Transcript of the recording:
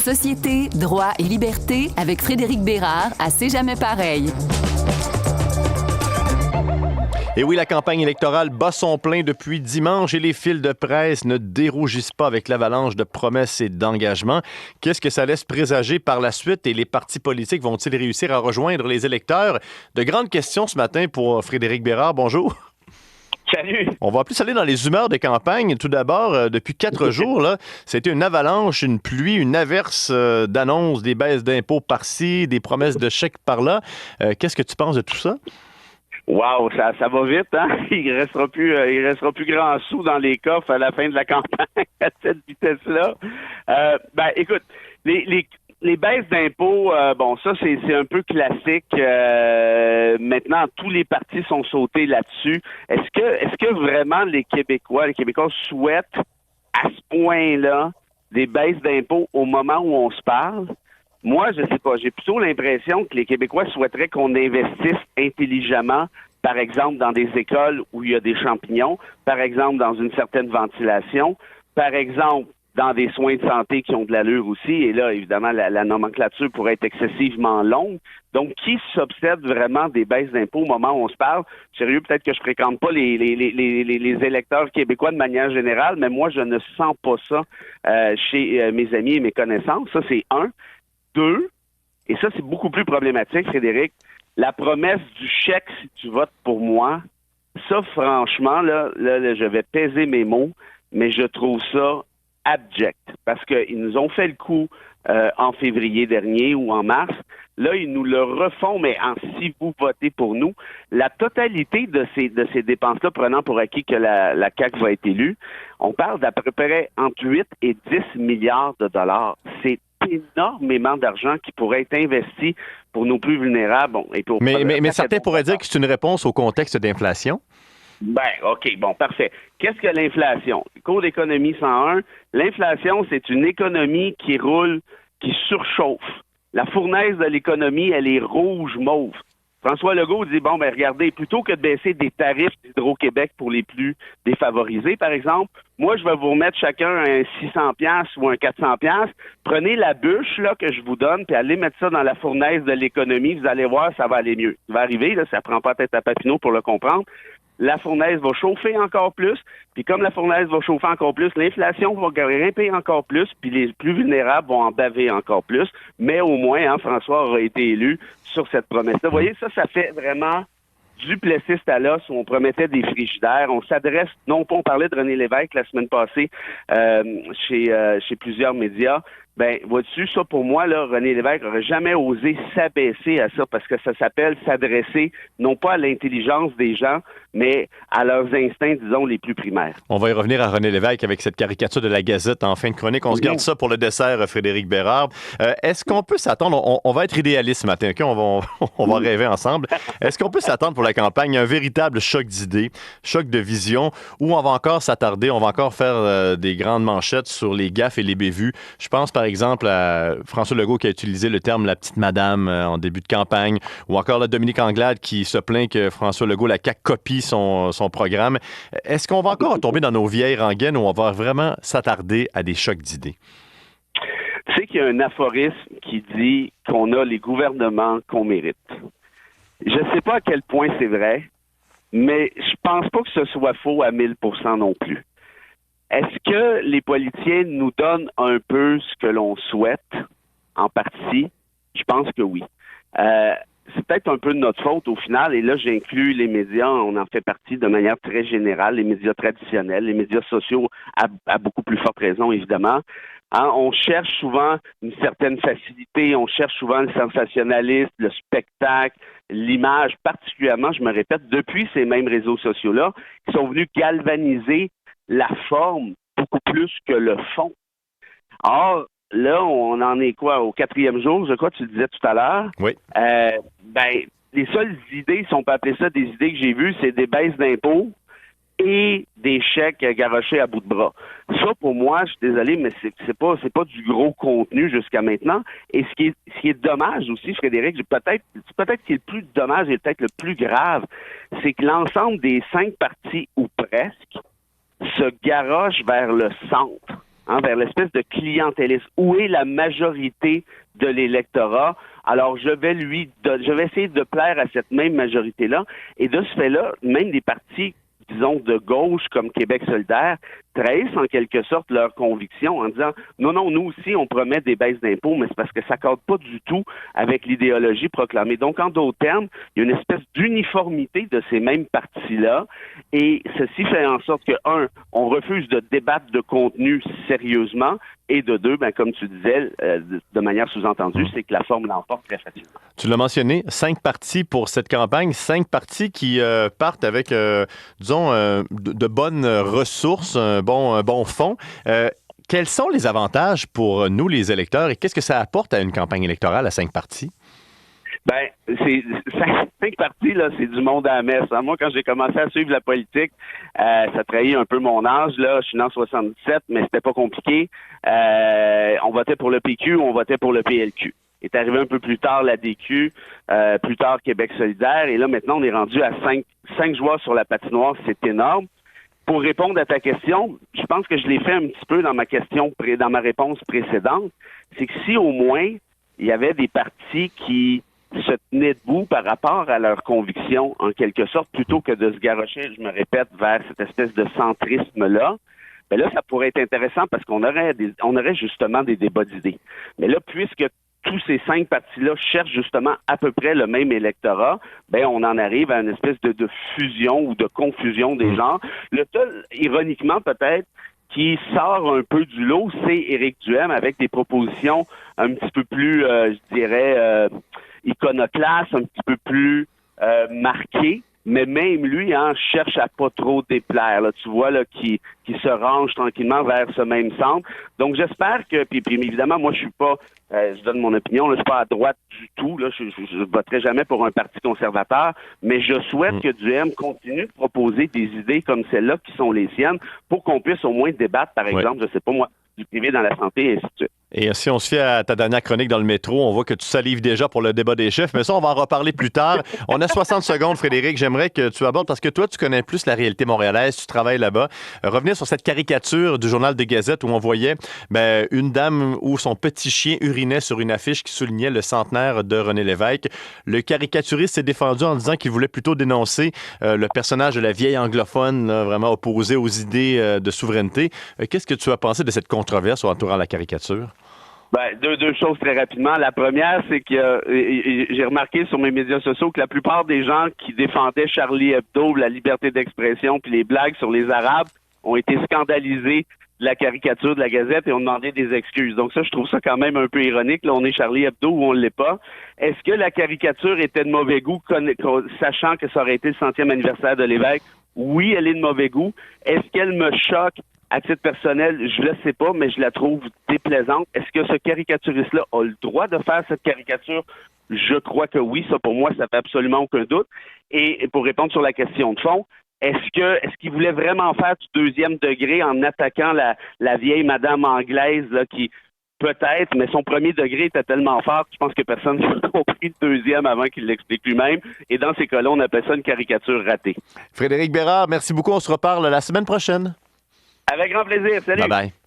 Société, droit et liberté avec Frédéric Bérard à C'est jamais pareil. Et oui, la campagne électorale bat son plein depuis dimanche et les fils de presse ne dérougissent pas avec l'avalanche de promesses et d'engagements. Qu'est-ce que ça laisse présager par la suite et les partis politiques vont-ils réussir à rejoindre les électeurs? De grandes questions ce matin pour Frédéric Bérard. Bonjour. Salut! On va plus aller dans les humeurs de campagne. Tout d'abord, depuis 4 jours, là, c'était une avalanche, une pluie, une averse d'annonces, des baisses d'impôts par-ci, des promesses de chèques par-là. Qu'est-ce que tu penses de tout ça? Wow, ça va vite, hein? Il restera plus grand sou dans les coffres à la fin de la campagne à cette vitesse-là. Écoute, les baisses d'impôts, ça c'est un peu classique. Maintenant, tous les partis sont sautés là-dessus. Est-ce que vraiment les Québécois souhaitent à ce point-là des baisses d'impôts au moment où on se parle? Moi, je sais pas. J'ai plutôt l'impression que les Québécois souhaiteraient qu'on investisse intelligemment, par exemple, dans des écoles où il y a des champignons, par exemple, dans une certaine ventilation, par exemple, dans des soins de santé qui ont de l'allure aussi. Et là, évidemment, la nomenclature pourrait être excessivement longue. Donc, qui s'obsède vraiment des baisses d'impôts au moment où on se parle? Sérieux, peut-être que je fréquente pas les électeurs québécois de manière générale, mais moi, je ne sens pas ça chez mes amis et mes connaissances. Ça, c'est un. 2, et ça, c'est beaucoup plus problématique, Frédéric, la promesse du chèque si tu votes pour moi, ça, franchement, là, je vais peser mes mots, mais je trouve ça abject, parce qu'ils nous ont fait le coup en février dernier ou en mars. Là, ils nous le refont, mais si vous votez pour nous, la totalité de ces dépenses-là, prenant pour acquis que la CAQ va être élue, on parle d'à peu près entre 8 et 10 milliards de dollars. C'est énormément d'argent qui pourrait être investi pour nos plus vulnérables. Mais certains pourraient dire que c'est une réponse au contexte d'inflation. OK, parfait. Qu'est-ce que l'inflation? Cours d'économie 101, l'inflation, c'est une économie qui roule, qui surchauffe. La fournaise de l'économie, elle est rouge-mauve. François Legault dit, regardez, plutôt que de baisser des tarifs d'Hydro-Québec pour les plus défavorisés, par exemple, moi, je vais vous remettre chacun un 600$ ou un 400$. Prenez la bûche là que je vous donne, puis allez mettre ça dans la fournaise de l'économie. Vous allez voir, ça va aller mieux. Ça va arriver, là, ça prend pas tête à Papineau pour le comprendre. La fournaise va chauffer encore plus, puis comme la fournaise va chauffer encore plus, l'inflation va grimper encore plus, puis les plus vulnérables vont en baver encore plus. Mais au moins, François aura été élu sur cette promesse-là. Vous voyez, ça fait vraiment du plessiste à l'os où on promettait des frigidaires. On s'adresse, non pas, on parlait de René Lévesque la semaine passée chez plusieurs médias. Vois-tu, ça pour moi, là, René Lévesque n'aurait jamais osé s'abaisser à ça parce que ça s'appelle s'adresser non pas à l'intelligence des gens, mais à leurs instincts, disons, les plus primaires. On va y revenir à René Lévesque avec cette caricature de la Gazette en fin de chronique. On se garde ça pour le dessert, Frédéric Bérard. Est-ce qu'on peut s'attendre, on va être idéaliste ce matin, OK? On va rêver ensemble. Est-ce qu'on peut s'attendre pour la campagne un véritable choc d'idées, choc de vision, où on va encore s'attarder, on va encore faire des grandes manchettes sur les gaffes et les bévues? Je pense par exemple à François Legault qui a utilisé le terme « la petite madame » en début de campagne, ou encore là, Dominique Anglade qui se plaint que François Legault, la CAQ, copie son programme. Est-ce qu'on va encore tomber dans nos vieilles rengaines où on va vraiment s'attarder à des chocs d'idées? Tu sais qu'il y a un aphorisme qui dit qu'on a les gouvernements qu'on mérite. Je ne sais pas à quel point c'est vrai, mais je pense pas que ce soit faux à 1000% non plus. Est-ce que les politiciens nous donnent un peu ce que l'on souhaite, en partie? Je pense que oui. C'est peut-être un peu de notre faute au final, et là j'inclus les médias, on en fait partie de manière très générale, les médias traditionnels, les médias sociaux à beaucoup plus forte raison évidemment. On cherche souvent une certaine facilité, on cherche souvent le sensationnalisme, le spectacle, l'image, particulièrement, je me répète, depuis ces mêmes réseaux sociaux-là, qui sont venus galvaniser la forme beaucoup plus que le fond. Or, là, on en est quoi? Au 4e jour, je crois, tu le disais tout à l'heure. Oui. Les seules idées, si on peut appeler ça des idées que j'ai vues, c'est des baisses d'impôts et des chèques garochés à bout de bras. Ça, pour moi, je suis désolé, mais c'est pas du gros contenu jusqu'à maintenant. Et ce qui est dommage aussi, Frédéric, peut-être qui est le plus dommage et peut-être le plus grave, c'est que l'ensemble des 5 partis, ou presque, se garochent vers le centre. vers l'espèce de clientélisme. Où est la majorité de l'électorat? Alors, je vais essayer de plaire à cette même majorité-là. Et de ce fait-là, même des partis, disons, de gauche comme Québec solidaire, trahissent en quelque sorte leurs convictions en disant non, nous aussi, on promet des baisses d'impôts, mais c'est parce que ça ne cadre pas du tout avec l'idéologie proclamée. Donc, en d'autres termes, il y a une espèce d'uniformité de ces mêmes partis-là, et ceci fait en sorte que, un, on refuse de débattre de contenu sérieusement, et de deux, comme tu disais, de manière sous-entendue, c'est que la forme l'emporte très facilement. Tu l'as mentionné, 5 partis pour cette campagne, 5 partis qui partent avec, disons, de bonnes ressources, un bon fond. Quels sont les avantages pour nous, les électeurs, et qu'est-ce que ça apporte à une campagne électorale à 5 partis? C'est 5 partis, là, c'est du monde à la messe. Moi, quand j'ai commencé à suivre la politique, ça trahit un peu mon âge, là. Je suis né en 77, mais c'était pas compliqué. On votait pour le PQ, on votait pour le PLQ. Est arrivé un peu plus tard la DQ, plus tard Québec solidaire, et là, maintenant, on est rendu à 5 joueurs sur la patinoire, c'est énorme. Pour répondre à ta question, je pense que je l'ai fait un petit peu dans ma réponse précédente, c'est que si au moins il y avait des partis qui se tenaient debout par rapport à leurs convictions, en quelque sorte, plutôt que de se garrocher, je me répète, vers cette espèce de centrisme-là, là, ça pourrait être intéressant parce qu'on aurait justement des débats d'idées. Mais là, puisque tous ces 5 partis-là cherchent justement à peu près le même électorat, on en arrive à une espèce de fusion ou de confusion des genres. Le seul, ironiquement peut-être, qui sort un peu du lot, c'est Éric Duhem avec des propositions un petit peu plus, je dirais, iconoclastes, un petit peu plus marquées. Mais même lui, cherche à pas trop déplaire. Là, tu vois là, qui se range tranquillement vers ce même centre. Donc j'espère que, puis évidemment, moi je suis pas, je donne mon opinion, là, je suis pas à droite du tout. Là, je voterai jamais pour un parti conservateur, mais je souhaite que Duhem continue de proposer des idées comme celles-là qui sont les siennes, pour qu'on puisse au moins débattre, par exemple, je sais pas moi, du privé dans la santé et ainsi de suite. Et si on se fie à ta dernière chronique dans le métro, on voit que tu salives déjà pour le débat des chefs, mais ça, on va en reparler plus tard. On a 60 secondes, Frédéric. J'aimerais que tu abordes, parce que toi, tu connais plus la réalité montréalaise, tu travailles là-bas. Revenir sur cette caricature du journal de Gazette où on voyait une dame où son petit chien urinait sur une affiche qui soulignait le centenaire de René Lévesque. Le caricaturiste s'est défendu en disant qu'il voulait plutôt dénoncer le personnage de la vieille anglophone, là, vraiment opposée aux idées de souveraineté. Qu'est-ce que tu as pensé de cette controverse entourant la caricature? Deux choses très rapidement. La première, c'est que j'ai remarqué sur mes médias sociaux que la plupart des gens qui défendaient Charlie Hebdo, la liberté d'expression, puis les blagues sur les Arabes, ont été scandalisés de la caricature de la Gazette et ont demandé des excuses. Donc ça, je trouve ça quand même un peu ironique. Là, on est Charlie Hebdo ou on ne l'est pas. Est-ce que la caricature était de mauvais goût, sachant que ça aurait été le 100e anniversaire de Lévesque? Oui, elle est de mauvais goût. Est-ce qu'elle me choque? À titre personnel, je le sais pas, mais je la trouve déplaisante. Est-ce que ce caricaturiste-là a le droit de faire cette caricature? Je crois que oui. Ça, pour moi, ça fait absolument aucun doute. Et pour répondre sur la question de fond, est-ce qu'il voulait vraiment faire du deuxième degré en attaquant la vieille madame anglaise là, qui peut-être, mais son premier degré était tellement fort que je pense que personne n'a compris le deuxième avant qu'il l'explique lui-même. Et dans ces cas-là, on appelle ça une caricature ratée. Frédéric Bérard, merci beaucoup. On se reparle la semaine prochaine. Avec grand plaisir. Salut. Bye bye.